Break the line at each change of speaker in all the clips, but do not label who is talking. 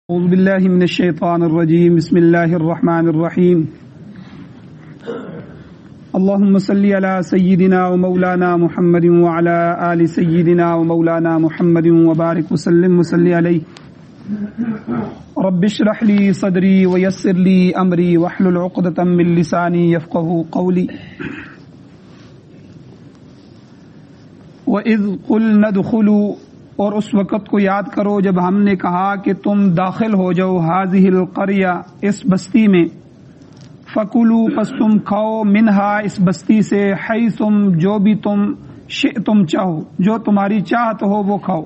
اعوذ باللہ من الشیطان الرجیم بسم اللہ الرحمن الرحیم اللہم صلی علی سیدنا و مولانا محمد وعلی آل سیدنا و مولانا محمد وبارک وسلم وصلی علیہ رب اشرح لی صدری ویسر لی امری واحلل عقدۃ من لسانی یفقہوا قولی وَإِذْ قُلْنَا ادْخُلُوا اور اس وقت کو یاد کرو جب ہم نے کہا کہ تم داخل ہو جاؤ هذه القرية اس بستی میں فَكُلُوا پس تم کھاؤ منہا اس بستی سے حیثم جو بھی تم شئتم چاہو جو تمہاری چاہت ہو وہ کھاؤ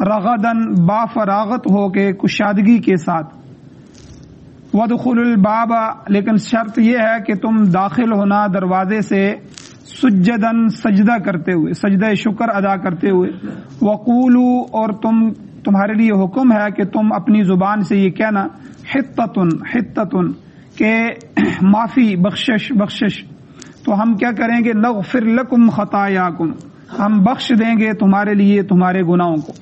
رغدن با فراغت ہو کے کشادگی کے ساتھ وَادْخُلُوا الْبَابَ لیکن شرط یہ ہے کہ تم داخل ہونا دروازے سے سجدن سجدہ کرتے ہوئے سجدہ شکر ادا کرتے ہوئے وقولوا اور تمہارے لیے حکم ہے کہ تم اپنی زبان سے یہ کہنا حتتن کہ معافی بخشش تو ہم کیا کریں گے نغفر لکم خطایاکم ہم بخش دیں گے تمہارے لیے تمہارے گناہوں کو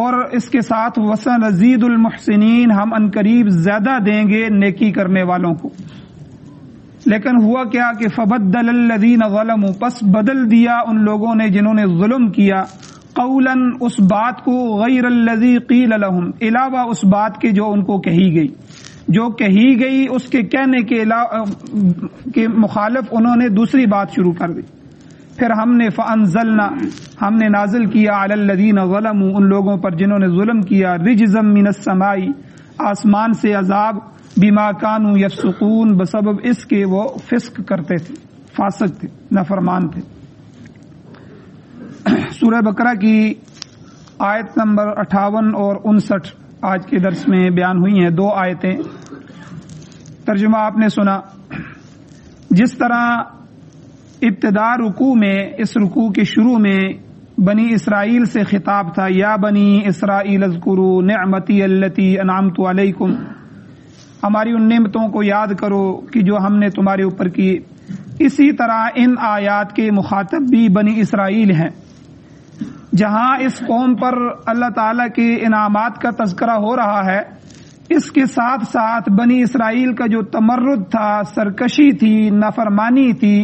اور اس کے ساتھ وسنزید المحسنین ہم عنقریب زیادہ دیں گے نیکی کرنے والوں کو لیکن ہوا کیا کہ فبدل الذین ظلموا پس بدل دیا ان لوگوں نے جنہوں نے ظلم کیا قولا اس بات کو غیر الذی قیل لهم علاوہ اس بات کے جو ان کو کہی گئی اس کے کہنے کے مخالف انہوں نے دوسری بات شروع کر دی پھر ہم نے فانزلنا ہم نے نازل کیا علی الذین ظلموا ان لوگوں پر جنہوں نے ظلم کیا رجزا من السماء آسمان سے عذاب بما کانوا یفسقون بسبب اس کے وہ فسق کرتے تھے فاسق تھے نافرمان تھے. سورہ بقرہ کی آیت نمبر 58 اور 59 آج کے درس میں بیان ہوئی ہیں. دو آیتیں ترجمہ آپ نے سنا. جس طرح ابتدا رکوع میں اس رکوع کے شروع میں بنی اسرائیل سے خطاب تھا یا بنی اسرائیل اذکروا نعمتی التی انعمت علیکم ہماری ان نعمتوں کو یاد کرو کہ جو ہم نے تمہارے اوپر کی. اسی طرح ان آیات کے مخاطب بھی بنی اسرائیل ہیں. جہاں اس قوم پر اللہ تعالیٰ کے انعامات کا تذکرہ ہو رہا ہے اس کے ساتھ ساتھ بنی اسرائیل کا جو تمرد تھا سرکشی تھی نافرمانی تھی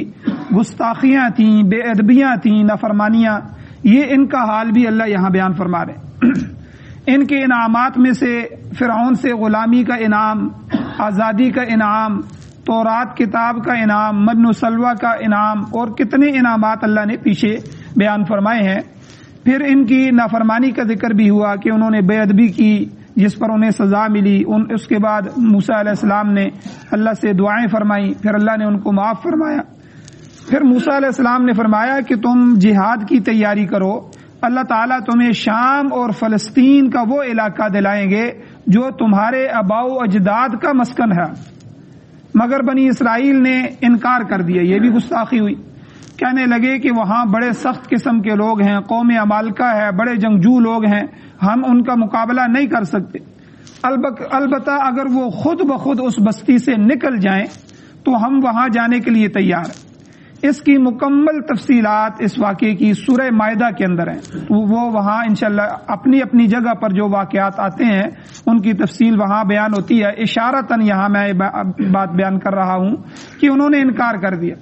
گستاخیاں تھیں بے ادبیاں تھیں نافرمانیاں یہ ان کا حال بھی اللہ یہاں بیان فرما رہے ہیں. ان کے انعامات میں سے فرعون سے غلامی کا انعام آزادی کا انعام تورات کتاب کا انعام من و سلوہ کا انعام اور کتنے انعامات اللہ نے پیچھے بیان فرمائے ہیں. پھر ان کی نافرمانی کا ذکر بھی ہوا کہ انہوں نے بے ادبی کی جس پر انہیں سزا ملی. اس کے بعد موسیٰ علیہ السلام نے اللہ سے دعائیں فرمائیں پھر اللہ نے ان کو معاف فرمایا. پھر موسیٰ علیہ السلام نے فرمایا کہ تم جہاد کی تیاری کرو اللہ تعالیٰ تمہیں شام اور فلسطین کا وہ علاقہ دلائیں گے جو تمہارے آباء و اجداد کا مسکن ہے. مگر بنی اسرائیل نے انکار کر دیا. یہ بھی گستاخی ہوئی. کہنے لگے کہ وہاں بڑے سخت قسم کے لوگ ہیں قوم عمالقہ ہے بڑے جنگجو لوگ ہیں ہم ان کا مقابلہ نہیں کر سکتے. البتہ اگر وہ خود بخود اس بستی سے نکل جائیں تو ہم وہاں جانے کے لیے تیار ہیں. اس کی مکمل تفصیلات اس واقعے کی سورہ مائدہ کے اندر ہیں. وہ وہاں انشاءاللہ اپنی اپنی جگہ پر جو واقعات آتے ہیں ان کی تفصیل وہاں بیان ہوتی ہے. اشارتاً یہاں میں بات بیان کر رہا ہوں کہ انہوں نے انکار کر دیا.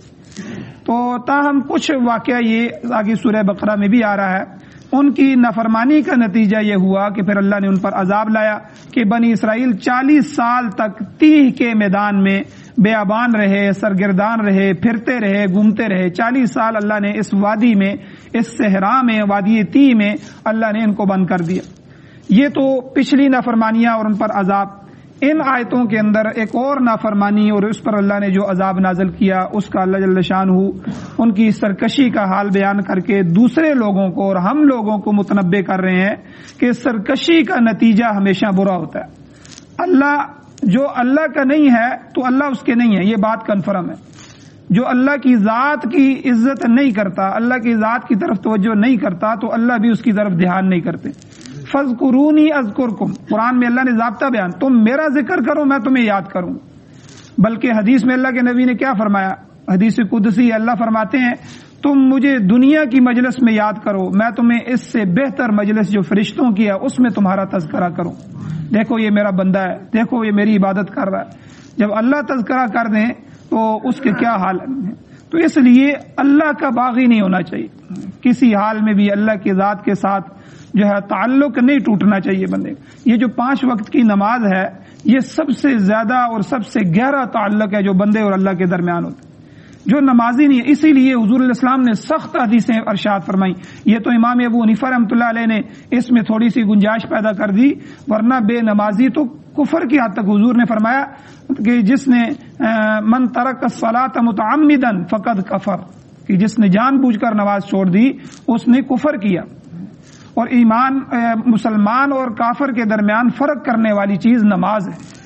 تو تاہم کچھ واقعہ یہ آگے سورہ بقرہ میں بھی آ رہا ہے. ان کی نافرمانی کا نتیجہ یہ ہوا کہ پھر اللہ نے ان پر عذاب لایا کہ بنی اسرائیل 40 سال تک تیہ کے میدان میں بیابان رہے سرگردان رہے پھرتے رہے گھومتے رہے. 40 سال اللہ نے اس وادی میں اس صحرا میں وادی تیہ میں اللہ نے ان کو بند کر دیا. یہ تو پچھلی نافرمانیاں اور ان پر عذاب. ان آیتوں کے اندر ایک اور نافرمانی اور اس پر اللہ نے جو عذاب نازل کیا اس کا اللہ جل شانہ ان کی سرکشی کا حال بیان کر کے دوسرے لوگوں کو اور ہم لوگوں کو متنبہ کر رہے ہیں کہ سرکشی کا نتیجہ ہمیشہ برا ہوتا ہے. جو اللہ کا نہیں ہے تو اللہ اس کے نہیں ہے یہ بات کنفرم ہے. جو اللہ کی ذات کی عزت نہیں کرتا اللہ کی ذات کی طرف توجہ نہیں کرتا تو اللہ بھی اس کی طرف دھیان نہیں کرتے. فاذکرونی اذکرکم قرآن میں اللہ نے ضابطہ بیان تم میرا ذکر کرو میں تمہیں یاد کروں. بلکہ حدیث میں اللہ کے نبی نے کیا فرمایا حدیث قدسی اللہ فرماتے ہیں تم مجھے دنیا کی مجلس میں یاد کرو، میں تمہیں اس سے بہتر مجلس جو فرشتوں کی ہے اس میں تمہارا تذکرہ کروں۔ دیکھو یہ میرا بندہ ہے، دیکھو یہ میری عبادت کر رہا ہے۔ جب اللہ تذکرہ کر دیں تو اس کے کیا حال ہے۔ تو اس لیے اللہ کا باغی نہیں ہونا چاہیے، کسی حال میں بھی اللہ کی ذات کے ساتھ جو ہے تعلق نہیں ٹوٹنا چاہیے بندے۔ یہ جو 5 وقت کی نماز ہے یہ سب سے زیادہ اور سب سے گہرا تعلق ہے جو بندے اور اللہ کے درمیان ہوتا ہے۔ جو نمازی نہیں ہے، اسی لیے حضور علیہ السلام نے سخت حدیثیں ارشاد فرمائی۔ یہ تو امام ابو حنیفہ رحمۃ اللہ علیہ نے اس میں تھوڑی سی گنجائش پیدا کر دی، ورنہ بے نمازی تو کفر کی حد تک حضور نے فرمایا کہ جس نے من ترک الصلاۃ متعمدا فقد کفر، کہ جس نے جان بوجھ کر نماز چھوڑ دی اس نے کفر کیا۔ اور ایمان مسلمان اور کافر کے درمیان فرق کرنے والی چیز نماز ہے،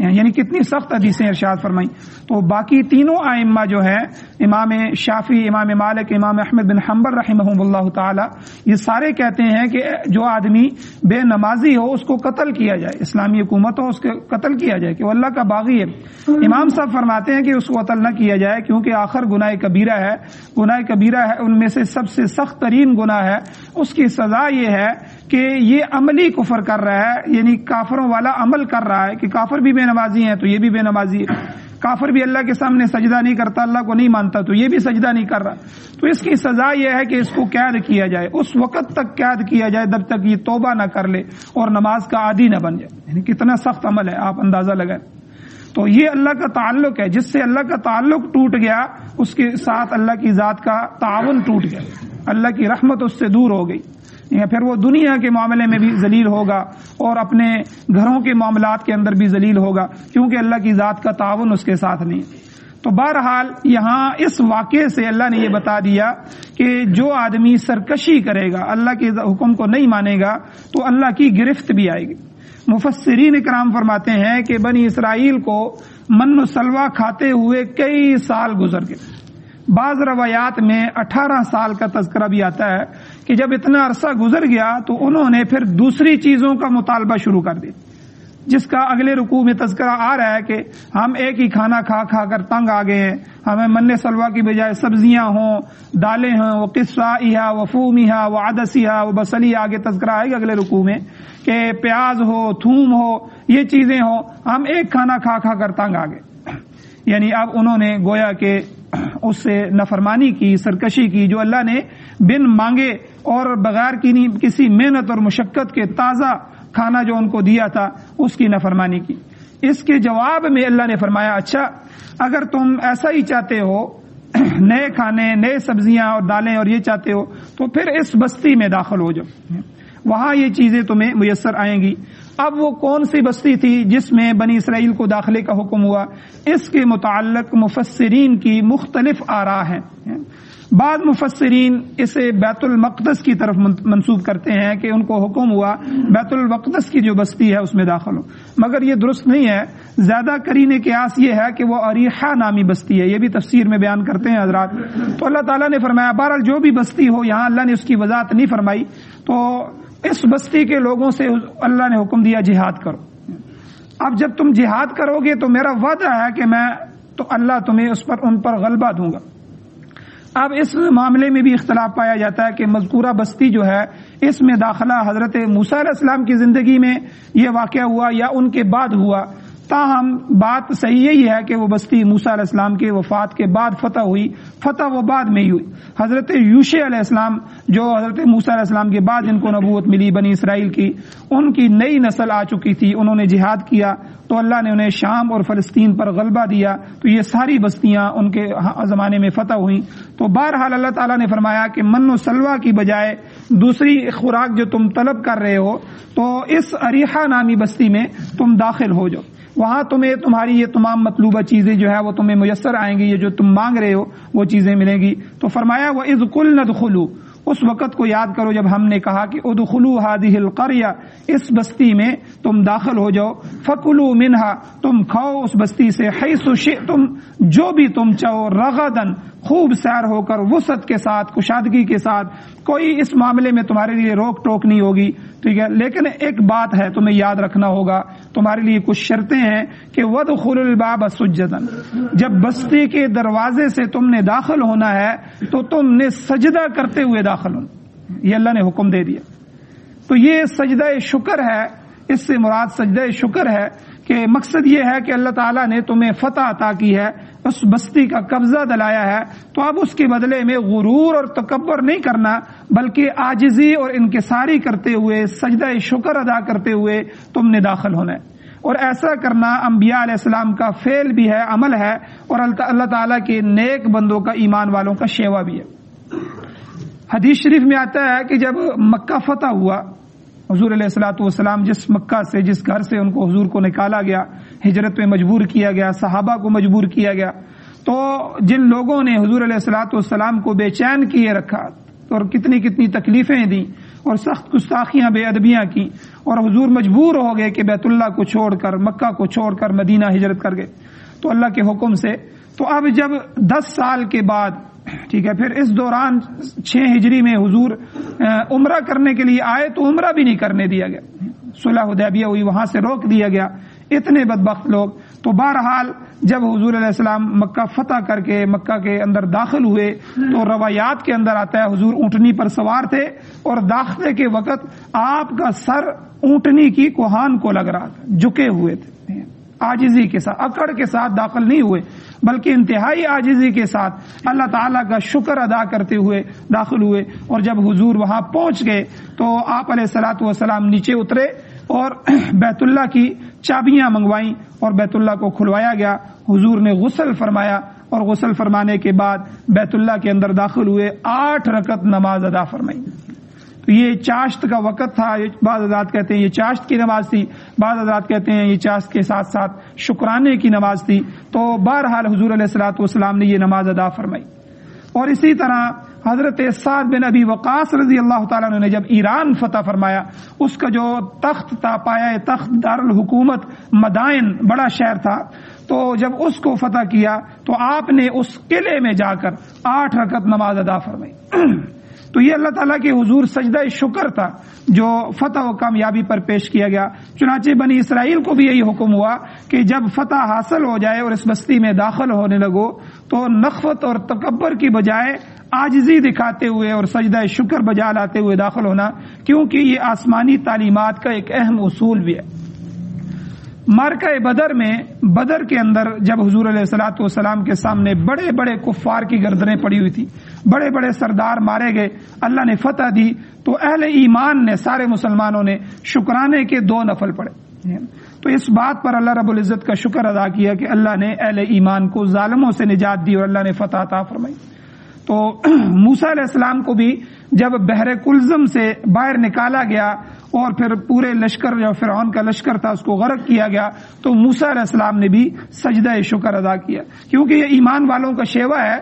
یعنی کتنی سخت حدیثیں ارشاد فرمائی۔ تو باقی تینوں ائمہ جو ہیں، امام شافعی، امام مالک، امام احمد بن حنبل رحمہم اللہ تعالی، یہ سارے کہتے ہیں کہ جو آدمی بے نمازی ہو اس کو قتل کیا جائے، اسلامی حکومت ہو اس کو قتل کیا جائے کہ وہ اللہ کا باغی ہے۔ امام صاحب فرماتے ہیں کہ اس کو قتل نہ کیا جائے کیونکہ آخر گناہ کبیرہ ہے، گناہ کبیرہ ہے ان میں سے سب سے سخت ترین گناہ ہے۔ اس کی سزا یہ ہے کہ یہ عملی کفر کر رہا ہے، یعنی کافروں والا عمل کر رہا ہے کہ کافر بھی بے نمازی ہیں تو یہ بھی بے نمازی ہے، کافر بھی اللہ کے سامنے سجدہ نہیں کرتا، اللہ کو نہیں مانتا تو یہ بھی سجدہ نہیں کر رہا۔ تو اس کی سزا یہ ہے کہ اس کو قید کیا جائے، اس وقت تک قید کیا جائے جب تک یہ توبہ نہ کر لے اور نماز کا عادی نہ بن جائے۔ یعنی کتنا سخت عمل ہے، آپ اندازہ لگائیں۔ تو یہ اللہ کا تعلق ہے، جس سے اللہ کا تعلق ٹوٹ گیا اس کے ساتھ اللہ کی ذات کا تعاون ٹوٹ گیا، اللہ کی رحمت اس سے دور ہو گئی، یا پھر وہ دنیا کے معاملے میں بھی ذلیل ہوگا اور اپنے گھروں کے معاملات کے اندر بھی ذلیل ہوگا کیونکہ اللہ کی ذات کا تعاون اس کے ساتھ نہیں۔ تو بہرحال یہاں اس واقعے سے اللہ نے یہ بتا دیا کہ جو آدمی سرکشی کرے گا، اللہ کے حکم کو نہیں مانے گا تو اللہ کی گرفت بھی آئے گی۔ مفسرین اکرام فرماتے ہیں کہ بنی اسرائیل کو من و سلوہ کھاتے ہوئے کئی سال گزر گئے۔ بعض روایات میں 18 سال کا تذکرہ بھی آتا ہے کہ جب اتنا عرصہ گزر گیا تو انہوں نے پھر دوسری چیزوں کا مطالبہ شروع کر دیا، جس کا اگلے رکوع میں تذکرہ آ رہا ہے کہ ہم ایک ہی کھانا کھا کھا کر تنگ آ گئے ہیں، ہمیں من سلوہ کی بجائے سبزیاں ہوں، دالیں ہوں، وہ قصائیہ و فومیہ و عدسیہ و بصلی، آگے تذکرہ آئے گا اگلے رکوع میں کہ پیاز ہو، تھوم ہو، یہ چیزیں ہوں، ہم ایک کھانا کھا کھا کر تنگ آ گئے۔ یعنی اب انہوں نے گویا کہ اس سے نافرمانی کی، سرکشی کی، جو اللہ نے بن مانگے اور بغیر کسی محنت اور مشقت کے تازہ کھانا جو ان کو دیا تھا اس کی نافرمانی کی۔ اس کے جواب میں اللہ نے فرمایا اچھا اگر تم ایسا ہی چاہتے ہو، نئے کھانے، نئے سبزیاں اور دالیں اور یہ چاہتے ہو تو پھر اس بستی میں داخل ہو جاؤ، وہاں یہ چیزیں تمہیں میسر آئیں گی۔ اب وہ کون سی بستی تھی جس میں بنی اسرائیل کو داخلے کا حکم ہوا، اس کے متعلق مفسرین کی مختلف آراء ہیں۔ بعض مفسرین اسے بیت المقدس کی طرف منسوب کرتے ہیں کہ ان کو حکم ہوا بیت المقدس کی جو بستی ہے اس میں داخل ہو، مگر یہ درست نہیں ہے۔ زیادہ قرین قیاس یہ ہے کہ وہ اریحہ نامی بستی ہے، یہ بھی تفسیر میں بیان کرتے ہیں حضرات۔ تو اللہ تعالیٰ نے فرمایا بہرحال جو بھی بستی ہو، یہاں اللہ نے اس کی وضاحت نہیں فرمائی، تو اس بستی کے لوگوں سے اللہ نے حکم دیا جہاد کرو۔ اب جب تم جہاد کرو گے تو میرا وعدہ ہے کہ میں تو اللہ تمہیں ان پر غلبہ دوں گا۔ اب اس معاملے میں بھی اختلاف پایا جاتا ہے کہ مذکورہ بستی جو ہے اس میں داخلہ حضرت موسیٰ علیہ السلام کی زندگی میں یہ واقعہ ہوا یا ان کے بعد ہوا۔ تاہم بات صحیح یہی ہے کہ وہ بستی موسیٰ علیہ السلام کے وفات کے بعد فتح ہوئی، فتح وہ بعد میں ہی ہوئی۔ حضرت یوشع علیہ السلام جو حضرت موسیٰ علیہ السلام کے بعد جن کو نبوت ملی بنی اسرائیل کی، ان کی نئی نسل آ چکی تھی، انہوں نے جہاد کیا تو اللہ نے انہیں شام اور فلسطین پر غلبہ دیا، تو یہ ساری بستیاں ان کے زمانے میں فتح ہوئیں۔ تو بہرحال اللہ تعالیٰ نے فرمایا کہ من و سلوہ کی بجائے دوسری خوراک جو تم طلب کر رہے ہو تو اس اریحہ نامی بستی میں تم داخل ہو جاؤ، وہاں تمہیں تمہاری یہ تمام مطلوبہ چیزیں جو ہے وہ تمہیں میسر آئیں گی، یہ جو تم مانگ رہے ہو وہ چیزیں ملیں گی۔ تو فرمایا وَإِذْ قُلْنَا ادْخُلُوا، اس وقت کو یاد کرو جب ہم نے کہا کہ ادخلوا هذه القرية، اس بستی میں تم داخل ہو جاؤ، فَكُلُوا مِنْهَا، تم کھاؤ اس بستی سے، حیث شئتم، جو بھی تم چاہو، رغداً، خوب سیر ہو کر وسعت کے ساتھ کشادگی کے ساتھ، کوئی اس معاملے میں تمہارے لیے روک ٹوک نہیں ہوگی، ٹھیک ہے. لیکن ایک بات ہے تمہیں یاد رکھنا ہوگا، تمہارے لیے کچھ شرطیں ہیں کہ وَادْخُلُوا الْبَابَ سُجَّدًا، جب بستی کے دروازے سے تم نے داخل ہونا ہے تو تم نے سجدہ کرتے ہوئے داخل ہونا، یہ اللہ نے حکم دے دیا. تو یہ سجدہ شکر ہے، اس سے مراد سجدہ شکر ہے کہ مقصد یہ ہے کہ اللہ تعالیٰ نے تمہیں فتح عطا کی ہے، اس بستی کا قبضہ دلایا ہے، تو اب اس کے بدلے میں غرور اور تکبر نہیں کرنا، بلکہ عاجزی اور انکساری کرتے ہوئے سجدہ شکر ادا کرتے ہوئے تم نے داخل ہونا ہے. اور ایسا کرنا انبیاء علیہ السلام کا فعل بھی ہے، عمل ہے، اور اللہ تعالیٰ کے نیک بندوں کا، ایمان والوں کا شیوا بھی ہے. حدیث شریف میں آتا ہے کہ جب مکہ فتح ہوا، حضور علیہ الصلوۃ والسلام جس مکہ سے، جس گھر سے ان کو حضور کو نکالا گیا، ہجرت میں مجبور کیا گیا، صحابہ کو مجبور کیا گیا، تو جن لوگوں نے حضور علیہ الصلوۃ والسلام کو بے چین کیے رکھا اور کتنی کتنی تکلیفیں دیں اور سخت گستاخیاں بے ادبیاں کی، اور حضور مجبور ہو گئے کہ بیت اللہ کو چھوڑ کر، مکہ کو چھوڑ کر مدینہ ہجرت کر گئے تو اللہ کے حکم سے. تو اب جب 10 سال کے بعد، ٹھیک ہے، پھر اس دوران 6 ہجری میں حضور عمرہ کرنے کے لیے آئے تو عمرہ بھی نہیں کرنے دیا گیا، صلح حدیبیہ ہوئی، وہاں سے روک دیا گیا. اتنے بدبخت لوگ. تو بہرحال جب حضور علیہ السلام مکہ فتح کر کے مکہ کے اندر داخل ہوئے تو روایات کے اندر آتا ہے حضور اونٹنی پر سوار تھے، اور داخلے کے وقت آپ کا سر اونٹنی کی کوہان کو لگ رہا تھا، جھکے ہوئے تھے. عاجزی کے ساتھ، اکڑ کے ساتھ داخل نہیں ہوئے، بلکہ انتہائی عاجزی کے ساتھ اللہ تعالیٰ کا شکر ادا کرتے ہوئے داخل ہوئے. اور جب حضور وہاں پہنچ گئے تو آپ علیہ الصلوۃ والسلام نیچے اترے اور بیت اللہ کی چابیاں منگوائیں اور بیت اللہ کو کھلوایا گیا. حضور نے غسل فرمایا اور غسل فرمانے کے بعد بیت اللہ کے اندر داخل ہوئے، 8 رکعت نماز ادا فرمائی. تو یہ چاشت کا وقت تھا، بعض حضرات کہتے ہیں یہ چاشت کی نماز تھی، بعض حضرات کہتے ہیں یہ چاشت کے ساتھ ساتھ شکرانے کی نماز تھی. تو بہرحال حضور علیہ الصلوۃ والسلام نے یہ نماز ادا فرمائی. اور اسی طرح حضرت سعد بن ابی وقاص رضی اللہ تعالیٰ عنہ نے جب ایران فتح فرمایا، اس کا جو تخت تھا، پایا تخت دارالحکومت مدائن بڑا شہر تھا، تو جب اس کو فتح کیا تو آپ نے اس قلعے میں جا کر 8 رکعت نماز ادا فرمائی. تو یہ اللہ تعالیٰ کے حضور سجدہ شکر تھا جو فتح و کامیابی پر پیش کیا گیا. چنانچہ بنی اسرائیل کو بھی یہی حکم ہوا کہ جب فتح حاصل ہو جائے اور اس بستی میں داخل ہونے لگو تو نخوت اور تکبر کی بجائے عاجزی دکھاتے ہوئے اور سجدہ شکر بجا لاتے ہوئے داخل ہونا، کیونکہ یہ آسمانی تعلیمات کا ایک اہم اصول بھی ہے. مارکہ بدر میں، بدر کے اندر جب حضور علیہ الصلوۃ والسلام کے سامنے بڑے بڑے کفار کی گردنیں پڑی ہوئی تھی، بڑے بڑے سردار مارے گئے، اللہ نے فتح دی، تو اہل ایمان نے، سارے مسلمانوں نے شکرانے کے 2 نفل پڑھے. تو اس بات پر اللہ رب العزت کا شکر ادا کیا کہ اللہ نے اہل ایمان کو ظالموں سے نجات دی اور اللہ نے فتح عطا فرمائی. تو موسیٰ علیہ السلام کو بھی جب بحر کلزم سے باہر نکالا گیا اور پھر پورے لشکر، جو فرعون کا لشکر تھا، اس کو غرق کیا گیا، تو موسیٰ علیہ السلام نے بھی سجدہ شکر ادا کیا، کیونکہ یہ ایمان والوں کا شیوا ہے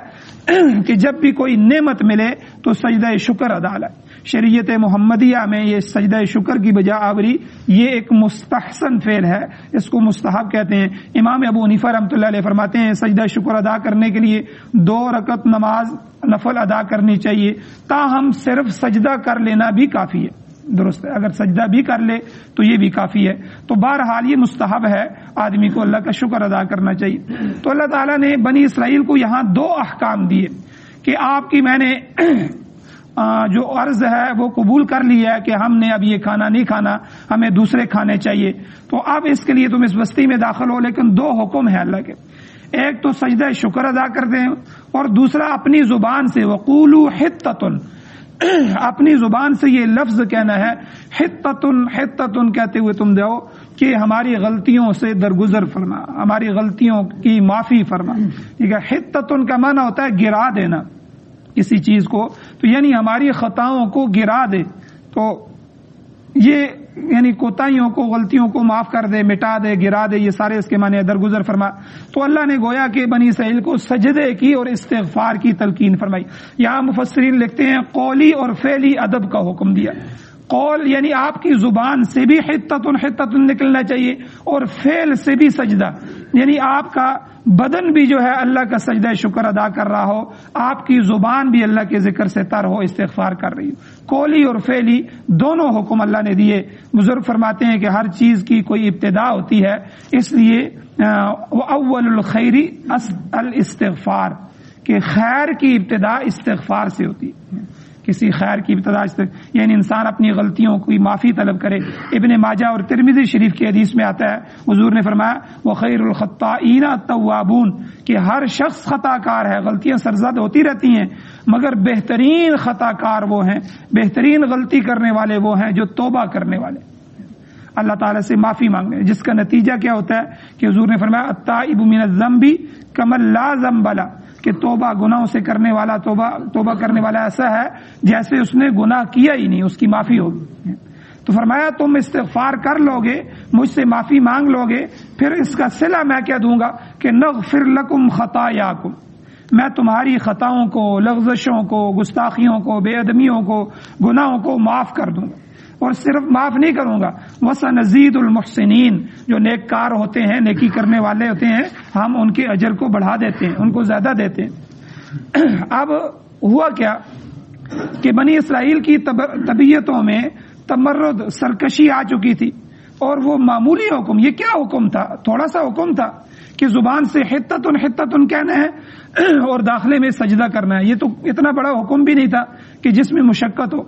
کہ جب بھی کوئی نعمت ملے تو سجدہ شکر ادا لائے. شریعت محمدیہ میں یہ سجدہ شکر کی بجا آوری یہ ایک مستحسن فعل ہے، اس کو مستحب کہتے ہیں. امام ابو حنیفہ رحمۃ اللہ علیہ فرماتے ہیں سجدہ شکر ادا کرنے کے لیے 2 رکعت نماز نفل ادا کرنی چاہیے، تاہم صرف سجدہ کر لینا بھی کافی ہے. درست ہے، اگر سجدہ بھی کر لے تو یہ بھی کافی ہے. تو بہرحال یہ مستحب ہے، آدمی کو اللہ کا شکر ادا کرنا چاہیے. تو اللہ تعالیٰ نے بنی اسرائیل کو یہاں 2 احکام دیے کہ آپ کی میں نے جو عرض ہے وہ قبول کر لیا ہے کہ ہم نے اب یہ کھانا نہیں کھانا، ہمیں دوسرے کھانے چاہیے. تو اب اس کے لیے تم اس بستی میں داخل ہو، لیکن 2 حکم ہیں اللہ کے. ایک تو سجدہ شکر ادا کر دیں، اور دوسرا اپنی زبان سے وقولوا حطۃ، اپنی زبان سے یہ لفظ کہنا ہے حطۃ، حطۃ کہتے ہوئے تم دو کہ ہماری غلطیوں سے درگزر فرما، ہماری غلطیوں کی معافی فرما. ٹھیک ہے، حطۃ کا معنی ہوتا ہے گرا دینا کسی چیز کو، تو یعنی ہماری خطاؤں کو گرا دے. تو یہ یعنی کوتاہیوں کو، غلطیوں کو معاف کر دے، مٹا دے، گرا دے، یہ سارے اس کے معنی درگزر فرما. تو اللہ نے گویا کہ بنی اسرائیل کو سجدے کی اور استغفار کی تلقین فرمائی. یہاں مفسرین لکھتے ہیں قولی اور فعلی ادب کا حکم دیا. قول یعنی آپ کی زبان سے بھی حطۃ نکلنا چاہیے اور فعل سے بھی سجدہ، یعنی آپ کا بدن بھی جو ہے اللہ کا سجدہ شکر ادا کر رہا ہو، آپ کی زبان بھی اللہ کے ذکر سے تر ہو، استغفار کر رہی ہو، قولی اور فعلی دونوں حکم اللہ نے دیے۔ بزرگ فرماتے ہیں کہ ہر چیز کی کوئی ابتدا ہوتی ہے، اس لیے اول الخیر الاستغفار، کہ خیر کی ابتدا استغفار سے ہوتی ہے، کسی خیر کی ابتدا یعنی انسان اپنی غلطیوں کی معافی طلب کرے۔ ابن ماجہ اور ترمذی شریف کی حدیث میں آتا ہے، حضور نے فرمایا وخیر الخطائین التوابون، کہ ہر شخص خطا کار ہے، غلطیاں سرزد ہوتی رہتی ہیں، مگر بہترین خطا کار وہ ہیں، بہترین غلطی کرنے والے وہ ہیں جو توبہ کرنے والے، اللہ تعالیٰ سے معافی مانگے، جس کا نتیجہ کیا ہوتا ہے کہ حضور نے فرمایا التائب من الذنب کمن لا ذنب له، کہ توبہ گناہوں سے کرنے والا توبہ کرنے والا ایسا ہے جیسے اس نے گناہ کیا ہی نہیں، اس کی معافی ہوگی۔ تو فرمایا تم استغفار کر لو گے، مجھ سے معافی مانگ لو گے، پھر اس کا صلہ میں کیا دوں گا کہ نغفر لکم خطایاکم، میں تمہاری خطاؤں کو، لغزشوں کو، گستاخیوں کو، بے ادمیوں کو، گناہوں کو معاف کر دوں گا، اور صرف معاف نہیں کروں گا، وَسَنَزِيدُ الْمُحْسِنِينَ، جو نیک کار ہوتے ہیں، نیکی کرنے والے ہوتے ہیں، ہم ان کے اجر کو بڑھا دیتے ہیں، ان کو زیادہ دیتے ہیں۔ اب ہوا کیا کہ بنی اسرائیل کی طبیعتوں میں تمرد، سرکشی آ چکی تھی، اور وہ معمولی حکم، یہ کیا حکم تھا؟ تھوڑا سا حکم تھا کہ زبان سے حتتن حتتن کہنا ہے اور داخلے میں سجدہ کرنا ہے، یہ تو اتنا بڑا حکم بھی نہیں تھا کہ جس میں مشقت ہو۔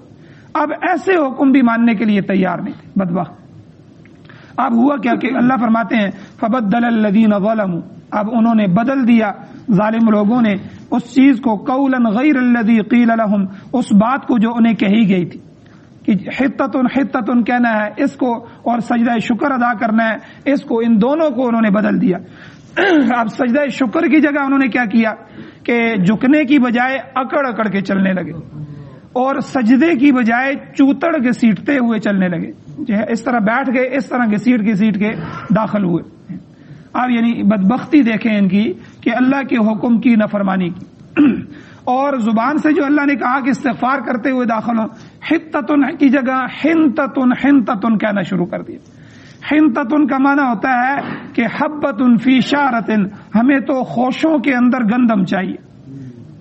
اب ایسے حکم بھی ماننے کے لیے تیار نہیں تھے، بدبخت۔ اب ہوا کیا کہ اللہ فرماتے ہیں فبدل الذین ظلموا، اب انہوں نے بدل دیا ظالم لوگوں نے اس چیز کو، قولا غیر الذی قیل لهم، اس بات کو جو انہیں کہی گئی تھی کہ حتتن حتتن کہنا ہے اس کو، اور سجدہ شکر ادا کرنا ہے اس کو، ان دونوں کو انہوں نے بدل دیا۔ اب سجدہ شکر کی جگہ انہوں نے کیا کیا کہ جھکنے کی بجائے اکڑ اکڑ کے چلنے لگے، اور سجدے کی بجائے چوتڑ گھسیٹتے ہوئے چلنے لگے، اس طرح بیٹھ گئے، اس طرح گھسیٹ کے داخل ہوئے۔ اب یعنی بدبختی دیکھیں ان کی کہ اللہ کے حکم کی نافرمانی کی، اور زبان سے جو اللہ نے کہا کہ استغفار کرتے ہوئے داخل ہو، حتتن کی جگہ حنتتن حنتتن کہنا شروع کر دیا۔ حنتتن کا معنی ہوتا ہے کہ حبتن فی شارتن، ہمیں تو خوشوں کے اندر گندم چاہیے،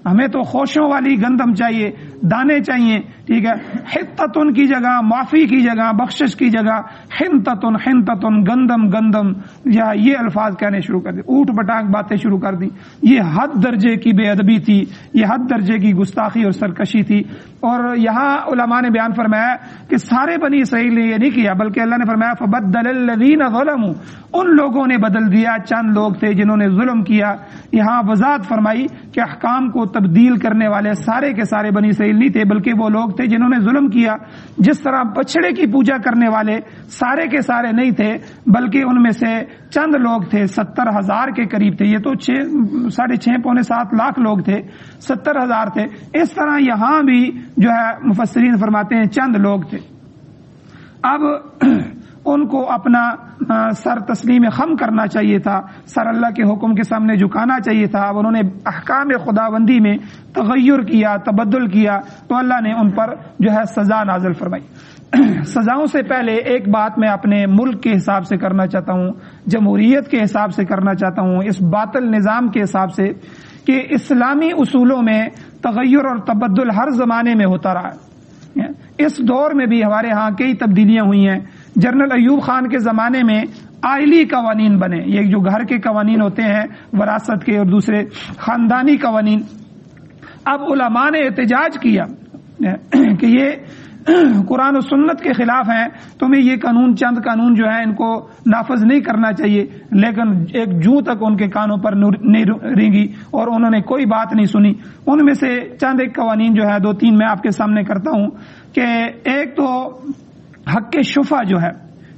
ہمیں تو خوشوں والی گندم چاہیے، دانے چاہیے، ٹھیک ہے۔ حتتن کی جگہ معافی کی جگہ، بخشش کی جگہ حنتتن حنتتن، گندم گندم، یا یہ الفاظ کہنے شروع کر دی، اوٹ پٹانگ باتیں شروع کر دی۔ یہ حد درجے کی بے ادبی تھی، یہ حد درجے کی گستاخی اور سرکشی تھی۔ اور یہاں علماء نے بیان فرمایا کہ سارے بنی اسرائیل نے یہ نہیں کیا، بلکہ اللہ نے فرمایا فبدل الذین ظلموا، ان لوگوں نے بدل دیا، چند لوگ تھے جنہوں نے ظلم کیا۔ یہاں وضاحت فرمائی کہ احکام کو تبدیل کرنے والے سارے کے سارے بنی اسرائیل نہیں تھے، بلکہ وہ لوگ تھے جنہوں نے ظلم کیا۔ جس طرح بچڑے کی پوجا کرنے والے سارے کے سارے نہیں تھے، بلکہ ان میں سے چند لوگ تھے، 70,000 کے قریب تھے، یہ تو 6.5 پونے 7 لاکھ لوگ تھے، 70,000 تھے۔ اس طرح یہاں بھی جو ہے مفسرین فرماتے ہیں چند لوگ تھے۔ اب ان کو اپنا سر تسلیم خم کرنا چاہیے تھا، سر اللہ کے حکم کے سامنے جھکانا چاہیے تھا۔ اب انہوں نے احکام خداوندی میں تغیر کیا، تبدل کیا، تو اللہ نے ان پر جو ہے سزا نازل فرمائی۔ سزاؤں سے پہلے ایک بات میں اپنے ملک کے حساب سے کرنا چاہتا ہوں، جمہوریت کے حساب سے کرنا چاہتا ہوں، اس باطل نظام کے حساب سے، کہ اسلامی اصولوں میں تغیر اور تبدل ہر زمانے میں ہوتا رہا ہے۔ اس دور میں بھی ہمارے ہاں کئی تبدیلیاں ہوئی ہیں۔ جنرل ایوب خان کے زمانے میں آئلی قوانین بنے، یہ جو گھر کے قوانین ہوتے ہیں وراثت کے، اور دوسرے خاندانی قوانین۔ اب علماء نے احتجاج کیا کہ یہ قرآن و سنت کے خلاف ہیں، تمہیں یہ چند قانون جو ہیں ان کو نافذ نہیں کرنا چاہیے، لیکن ایک جوں تک ان کے کانوں پر نہیں رینگی، اور انہوں نے کوئی بات نہیں سنی۔ ان میں سے چند ایک قوانین جو ہے 2-3 میں آپ کے سامنے کرتا ہوں، کہ ایک تو حق شفع جو ہے،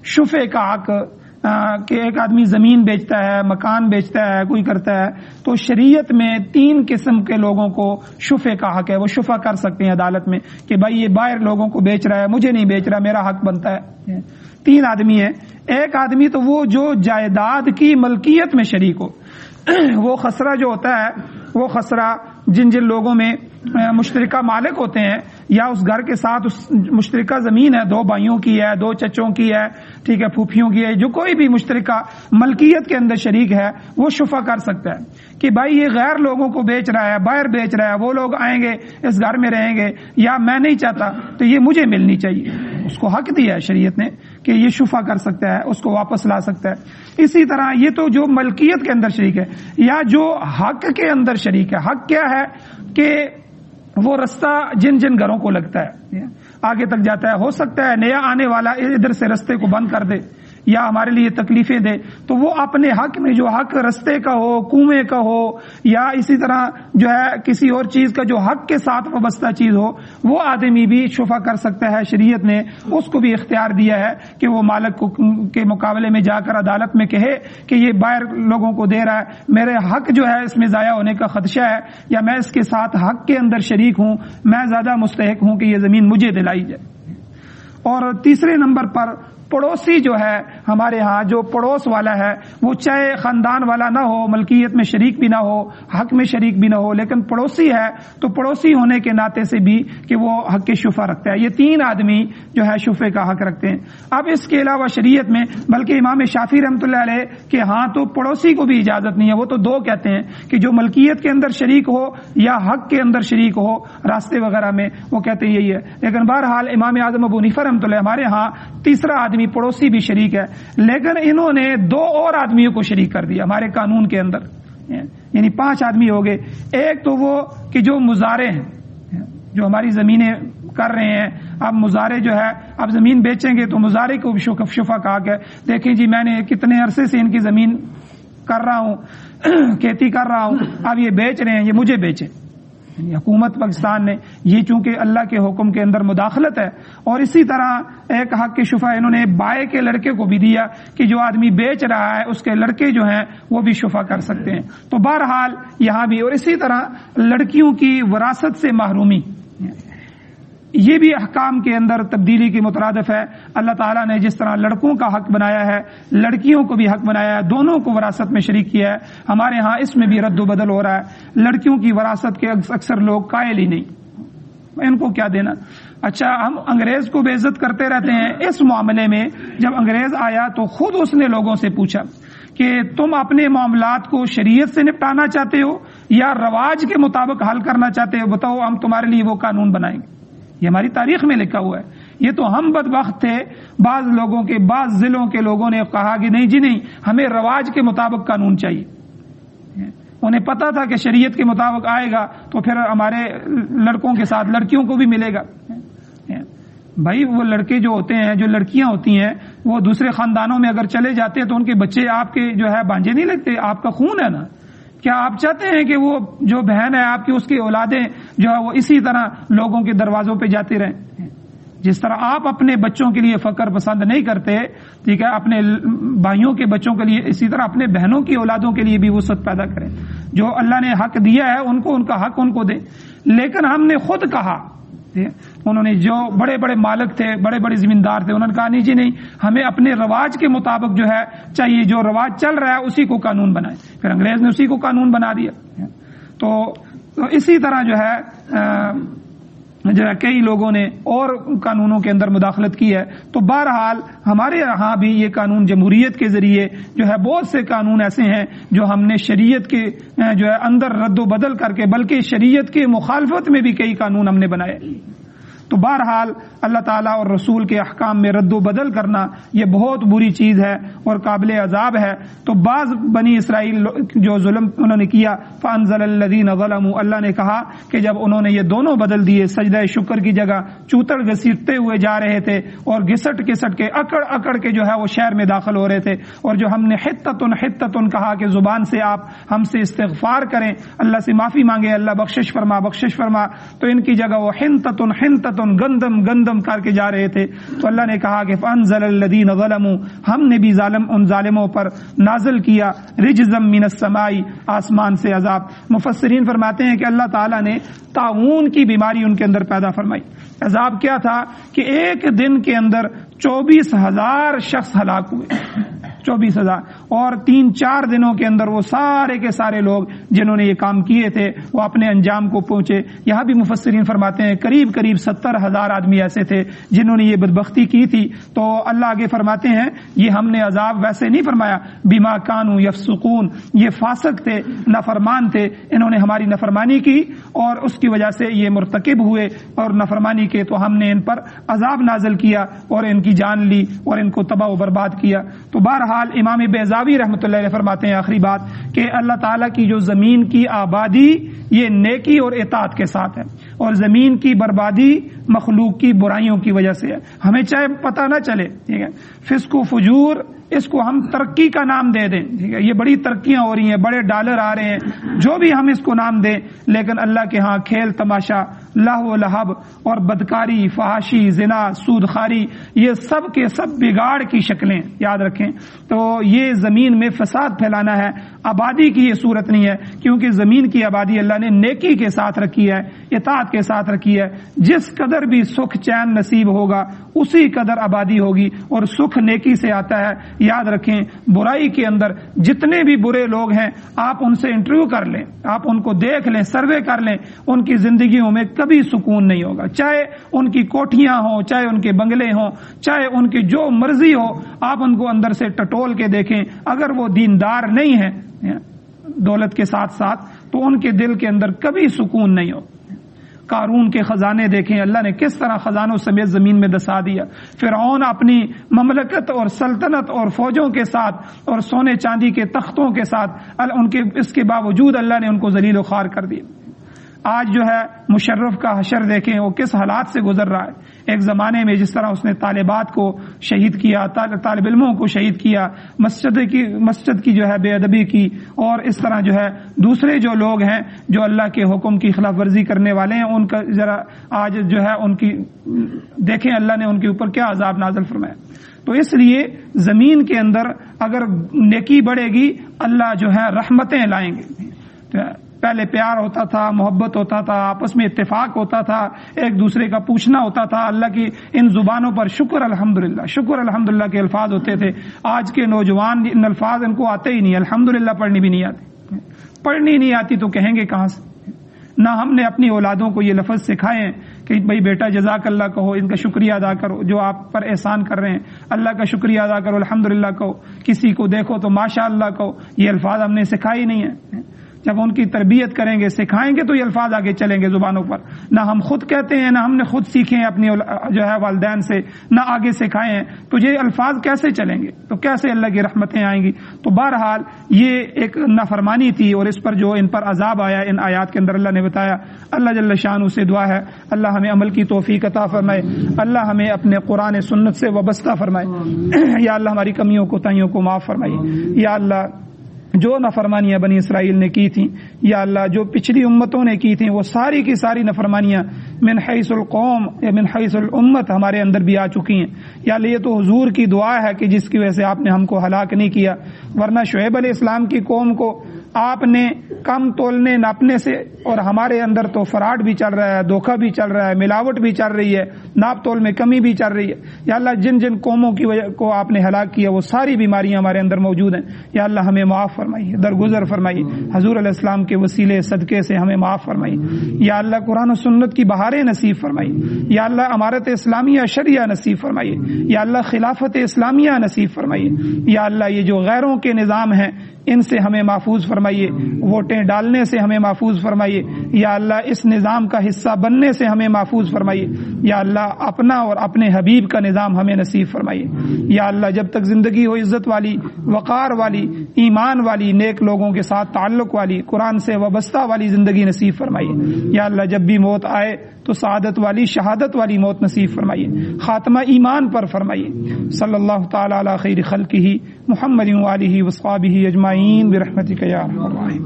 شفع کا حق، کہ ایک آدمی زمین بیچتا ہے، مکان بیچتا ہے، کوئی کرتا ہے، تو شریعت میں 3 قسم کے لوگوں کو شفع کا حق ہے، وہ شفع کر سکتے ہیں عدالت میں کہ بھائی یہ باہر لوگوں کو بیچ رہا ہے، مجھے نہیں بیچ رہا، میرا حق بنتا ہے۔ 3 آدمی ہیں۔ ایک آدمی تو وہ جو جائیداد کی ملکیت میں شریک ہو، وہ خسرہ جو ہوتا ہے، وہ خسرہ جن لوگوں میں مشترکہ مالک ہوتے ہیں، یا اس گھر کے ساتھ اس مشترکہ زمین ہے، 2 بھائیوں کی ہے، 2 چچوں کی ہے، ٹھیک ہے، پھوپھیوں کی ہے، جو کوئی بھی مشترکہ ملکیت کے اندر شریک ہے وہ شفع کر سکتا ہے کہ بھائی یہ غیر لوگوں کو بیچ رہا ہے، باہر بیچ رہا ہے، وہ لوگ آئیں گے اس گھر میں رہیں گے، یا میں نہیں چاہتا تو یہ مجھے ملنی چاہیے. اس کو حق دیا ہے شریعت نے کہ یہ شفع کر سکتا ہے، اس کو واپس لا سکتا ہے. اسی طرح یہ تو جو ملکیت کے اندر شریک ہے، یا جو حق کے اندر شریک ہے. حق کیا ہے کہ وہ رستہ جن جن گھروں کو لگتا ہے آگے تک جاتا ہے، ہو سکتا ہے نیا آنے والا ادھر سے رستے کو بند کر دے یا ہمارے لیے تکلیفیں دے، تو وہ اپنے حق میں جو حق رستے کا ہو، کنویں کا ہو، یا اسی طرح جو ہے کسی اور چیز کا جو حق کے ساتھ وابستہ چیز ہو، وہ آدمی بھی شفع کر سکتا ہے. شریعت نے اس کو بھی اختیار دیا ہے کہ وہ مالک کے مقابلے میں جا کر عدالت میں کہے کہ یہ باہر لوگوں کو دے رہا ہے، میرے حق جو ہے اس میں ضائع ہونے کا خدشہ ہے، یا میں اس کے ساتھ حق کے اندر شریک ہوں، میں زیادہ مستحق ہوں کہ یہ زمین مجھے دلائی جائے. اور تیسرے نمبر پر پڑوسی جو ہے ہمارے ہاں، جو پڑوس والا ہے، وہ چاہے خاندان والا نہ ہو، ملکیت میں شریک بھی نہ ہو، حق میں شریک بھی نہ ہو، لیکن پڑوسی ہے تو پڑوسی ہونے کے ناطے سے بھی کہ وہ حق کی شفع رکھتا ہے. یہ 3 آدمی جو ہے شفع کا حق رکھتے ہیں. اب اس کے علاوہ شریعت میں بلکہ امام شافعی رحمۃ اللہ علیہ کہ ہاں تو پڑوسی کو بھی اجازت نہیں ہے، وہ تو 2 کہتے ہیں کہ جو ملکیت کے اندر شریک ہو یا حق کے اندر شریک ہو راستے وغیرہ میں، وہ کہتے ہیں یہی ہے. لیکن بہرحال امام اعظم ابو حنیفہ رحمۃ اللہ ہمارے ہاں تیسرا آدمی پڑوسی بھی شریک ہے، لیکن انہوں نے 2 اور آدمیوں کو شریک کر دیا ہمارے قانون کے اندر، یعنی 5 آدمی ہو گئے. ایک تو وہ کہ جو مزارع ہیں، جو ہماری زمینیں کر رہے ہیں، اب مزارع جو ہے اب زمین بیچیں گے تو مزارع کو بھی شفع کہا کہ دیکھیں جی میں نے کتنے عرصے سے ان کی زمین کر رہا ہوں، کھیتی کر رہا ہوں، اب یہ بیچ رہے ہیں، یہ مجھے بیچیں. حکومت پاکستان نے یہ چونکہ اللہ کے حکم کے اندر مداخلت ہے. اور اسی طرح ایک حق کی شفع انہوں نے بائے کے لڑکے کو بھی دیا کہ جو آدمی بیچ رہا ہے اس کے لڑکے جو ہیں وہ بھی شفع کر سکتے ہیں. تو بہرحال یہاں بھی. اور اسی طرح لڑکیوں کی وراثت سے محرومی، یہ بھی احکام کے اندر تبدیلی کی مترادف ہے. اللہ تعالیٰ نے جس طرح لڑکوں کا حق بنایا ہے، لڑکیوں کو بھی حق بنایا ہے، دونوں کو وراثت میں شریک کیا ہے. ہمارے ہاں اس میں بھی رد و بدل ہو رہا ہے. لڑکیوں کی وراثت کے اکثر لوگ قائل ہی نہیں، ان کو کیا دینا. اچھا، ہم انگریز کو بے عزت کرتے رہتے ہیں. اس معاملے میں جب انگریز آیا تو خود اس نے لوگوں سے پوچھا کہ تم اپنے معاملات کو شریعت سے نپٹانا چاہتے ہو یا رواج کے مطابق حل کرنا چاہتے ہو؟ بتاؤ، ہم تمہارے لیے وہ قانون بنائیں گے. یہ ہماری تاریخ میں لکھا ہوا ہے. یہ تو ہم بدبخت تھے، بعض لوگوں کے، بعض ضلعوں کے لوگوں نے کہا کہ نہیں جی نہیں، ہمیں رواج کے مطابق قانون چاہیے. انہیں پتا تھا کہ شریعت کے مطابق آئے گا تو پھر ہمارے لڑکوں کے ساتھ لڑکیوں کو بھی ملے گا. بھائی وہ لڑکے جو ہوتے ہیں، جو لڑکیاں ہوتی ہیں، وہ دوسرے خاندانوں میں اگر چلے جاتے ہیں تو ان کے بچے آپ کے جو ہے بھانجے نہیں لگتے، آپ کا خون ہے نا. کیا آپ چاہتے ہیں کہ وہ جو بہن ہے آپ کی، اس کی اولادیں جو ہے وہ اسی طرح لوگوں کے دروازوں پہ جاتی رہیں؟ جس طرح آپ اپنے بچوں کے لیے فخر پسند نہیں کرتے، ٹھیک ہے، اپنے بھائیوں کے بچوں کے لیے، اسی طرح اپنے بہنوں کی اولادوں کے لیے بھی وسعت پیدا کریں. جو اللہ نے حق دیا ہے ان کو، ان کا حق ان کو دیں. لیکن ہم نے خود کہا، انہوں نے جو بڑے بڑے مالک تھے، بڑے بڑے زمیندار تھے، انہوں نے کہا نہیں جی نہیں، ہمیں اپنے رواج کے مطابق جو ہے چاہیے، جو رواج چل رہا ہے اسی کو قانون بنائے. پھر انگریز نے اسی کو قانون بنا دیا. تو اسی طرح جو ہے کئی لوگوں نے اور قانونوں کے اندر مداخلت کی ہے. تو بہرحال ہمارے یہاں بھی یہ قانون جمہوریت کے ذریعے جو ہے بہت سے قانون ایسے ہیں جو ہم نے شریعت کے جو ہے اندر رد و بدل کر کے، بلکہ شریعت کے مخالفت میں بھی کئی قانون ہم نے بنائے. تو بہرحال اللہ تعالیٰ اور رسول کے احکام میں رد و بدل کرنا یہ بہت بری چیز ہے اور قابل عذاب ہے. تو بعض بنی اسرائیل جو ظلم انہوں نے کیا، فانزل الذین ظلموا، اللہ نے کہا کہ جب انہوں نے یہ دونوں بدل دیے، سجدہ شکر کی جگہ چوتڑ گھسیٹتے ہوئے جا رہے تھے اور گھسٹ گھسٹ کے اکڑ اکڑ کے جو ہے وہ شہر میں داخل ہو رہے تھے، اور جو ہم نے حتتن حتتن کہا کہ زبان سے آپ ہم سے استغفار کریں، اللہ سے معافی مانگے، اللہ بخشش فرما بخشش فرما، تو ان کی جگہ وہ حنتتن حنتتن گندم گندم کر کے جا رہے تھے. تو اللہ نے کہا کہ فانزل الذین ظلموا، ہم نے بھی ان ظالموں پر نازل کیا رجزم من السماء، آسمان سے عذاب. مفسرین فرماتے ہیں کہ اللہ تعالیٰ نے طاعون کی بیماری ان کے اندر پیدا فرمائی. عذاب کیا تھا کہ ایک دن کے اندر 24,000 شخص ہلاک ہوئے. 24,000. اور 3-4 دنوں کے اندر وہ سارے کے سارے لوگ جنہوں نے یہ کام کیے تھے وہ اپنے انجام کو پہنچے. یہاں بھی مفسرین فرماتے ہیں قریب 70,000 آدمی ایسے تھے جنہوں نے یہ بدبختی کی تھی. تو اللہ آگے فرماتے ہیں یہ ہم نے عذاب ویسے نہیں فرمایا بما کانوا یفسقون، یہ فاسق تھے، نافرمان تھے، انہوں نے ہماری نافرمانی کی اور اس کی وجہ سے یہ مرتکب ہوئے اور نافرمانی کے، تو ہم نے ان پر عذاب نازل کیا اور ان کی جان لی اور ان کو تباہ و برباد کیا. تو بہرحال امام بیضاوی رحمۃ اللہ علیہ فرماتے ہیں آخری بات کہ اللہ تعالیٰ کی جو زمین کی آبادی یہ نیکی اور اطاعت کے ساتھ ہے، اور زمین کی بربادی مخلوق کی برائیوں کی وجہ سے ہے. ہمیں چاہے پتہ نہ چلے، ٹھیک ہے، فسق و فجور اس کو ہم ترقی کا نام دے دیں، ٹھیک ہے، یہ بڑی ترقیاں ہو رہی ہیں، بڑے ڈالر آ رہے ہیں، جو بھی ہم اس کو نام دیں، لیکن اللہ کے ہاں کھیل تماشا، لہو و لہب اور بدکاری، فحاشی، زنا، سود خواری، یہ سب کے سب بگاڑ کی شکلیں یاد رکھیں. تو یہ زمین میں فساد پھیلانا ہے، آبادی کی یہ صورت نہیں ہے، کیونکہ زمین کی آبادی اللہ نے نیکی کے ساتھ رکھی ہے، اطاعت کے ساتھ رکھی ہے. جس قدر بھی سکھ چین نصیب ہوگا اسی قدر آبادی ہوگی، اور سکھ نیکی سے آتا ہے. یاد رکھیں برائی کے اندر جتنے بھی برے لوگ ہیں آپ ان سے انٹرویو کر لیں، آپ ان کو دیکھ لیں، سروے کر لیں، ان کی زندگیوں میں کبھی سکون نہیں ہوگا. چاہے ان کی کوٹھیاں ہوں، چاہے ان کے بنگلے ہوں، چاہے ان کی جو مرضی ہو، آپ ان کو اندر سے ٹٹول کے دیکھیں، اگر وہ دیندار نہیں ہیں دولت کے ساتھ ساتھ تو ان کے دل کے اندر کبھی سکون نہیں ہو. قارون کے خزانے دیکھیں، اللہ نے کس طرح خزانوں سمیت زمین میں دسا دیا. فرعون اپنی مملکت اور سلطنت اور فوجوں کے ساتھ اور سونے چاندی کے تختوں کے ساتھ ان کے اس کے باوجود اللہ نے ان کو ذلیل و خوار کر دیا. آج جو ہے مشرف کا حشر دیکھیں وہ کس حالات سے گزر رہا ہے. ایک زمانے میں جس طرح اس نے طالبات کو شہید کیا، طالب علموں کو شہید کیا، مسجد کی جو ہے بے ادبی کی، اور اس طرح جو ہے دوسرے جو لوگ ہیں جو اللہ کے حکم کی خلاف ورزی کرنے والے ہیں ان کا ذرا آج جو ہے ان کی دیکھیں اللہ نے ان کے اوپر کیا عذاب نازل فرمایا. تو اس لیے زمین کے اندر اگر نیکی بڑھے گی اللہ جو ہے رحمتیں لائیں گے. پہلے پیار ہوتا تھا، محبت ہوتا تھا، آپس میں اتفاق ہوتا تھا، ایک دوسرے کا پوچھنا ہوتا تھا. اللہ کی ان زبانوں پر شکر الحمدللہ کے الفاظ ہوتے تھے. آج کے نوجوان ان الفاظ ان کو آتے ہی نہیں، الحمدللہ پڑھنی بھی نہیں آتی. پڑھنی نہیں آتی تو کہیں گے کہاں سے؟ نہ ہم نے اپنی اولادوں کو یہ لفظ سکھائے ہیں کہ بھائی بیٹا جزاک اللہ کہو، ان کا شکریہ ادا کرو، جو آپ پر احسان کر رہے ہیں اللہ کا شکریہ ادا کرو، الحمدللہ کہو، کسی کو دیکھو تو ماشاء اللہ کہو. یہ الفاظ ہم نے سکھائے ہی نہیں ہیں. جب ان کی تربیت کریں گے، سکھائیں گے تو یہ الفاظ آگے چلیں گے زبانوں پر. نہ ہم خود کہتے ہیں، نہ ہم نے خود سیکھے ہیں اپنی جو ہے والدین سے، نہ آگے سکھائے ہیں، تو یہ الفاظ کیسے چلیں گے؟ تو کیسے اللہ کی رحمتیں آئیں گی؟ تو بہرحال یہ ایک نافرمانی تھی، اور اس پر جو ان پر عذاب آیا ان آیات کے اندر اللہ نے بتایا. اللہ جل شانہ سے دعا ہے اللہ ہمیں عمل کی توفیق عطا فرمائے، اللہ ہمیں اپنے قرآن سنت سے وابستہ فرمائے. یا اللہ ہماری کمیوں کوتاہیوں کو معاف فرمائیے. یا اللہ جو نافرمانیاں بنی اسرائیل نے کی تھیں، یا اللہ جو پچھلی امتوں نے کی تھیں، وہ ساری کی ساری نافرمانیاں من حیث القوم یا من حیث الامت ہمارے اندر بھی آ چکی ہیں. یا اللہ یہ تو حضور کی دعا ہے کہ جس کی وجہ سے آپ نے ہم کو ہلاک نہیں کیا، ورنہ شعیب علیہ السلام کی قوم کو آپ نے کم تولنے ناپنے سے، اور ہمارے اندر تو فراڈ بھی چل رہا ہے، دھوکہ بھی چل رہا ہے، ملاوٹ بھی چل رہی ہے، ناپ تول میں کمی بھی چل رہی ہے. یا اللہ جن جن قوموں کی وجہ کو آپ نے ہلاک کیا وہ ساری بیماریاں ہمارے اندر موجود ہیں. یا اللہ ہمیں معاف فرمائیے، درگزر فرمائیے، حضور علیہ السلام کے وسیلے صدقے سے ہمیں معاف فرمائیے. یا اللہ قرآن و سنت کی بہاریں نصیب فرمائیے. یا اللہ امارت اسلامیہ شریعہ نصیب فرمائیے. یا اللہ خلافت اسلامیہ نصیب فرمائیے. یا اللہ یہ جو غیروں کے نظام ہیں ان سے ہمیں محفوظ فرمائیے، ووٹیں ڈالنے سے ہمیں محفوظ فرمائیے. یا اللہ اس نظام کا حصہ بننے سے ہمیں محفوظ فرمائیے. یا اللہ اپنا اور اپنے حبیب کا نظام ہمیں نصیب فرمائیے. یا اللہ جب تک زندگی ہو عزت والی، وقار والی، ایمان والی، نیک لوگوں کے ساتھ تعلق والی، قرآن سے وابستہ والی زندگی نصیب فرمائیے. یا اللہ جب بھی موت آئے تو سعادت والی، شہادت والی موت نصیب فرمائیے، خاتمہ ایمان پر فرمائیے. صلی اللہ تعالی علی خیر خلقہ محمد وآلہ وصحبہ اجمعین برحمتک یا ارحم الراحمین.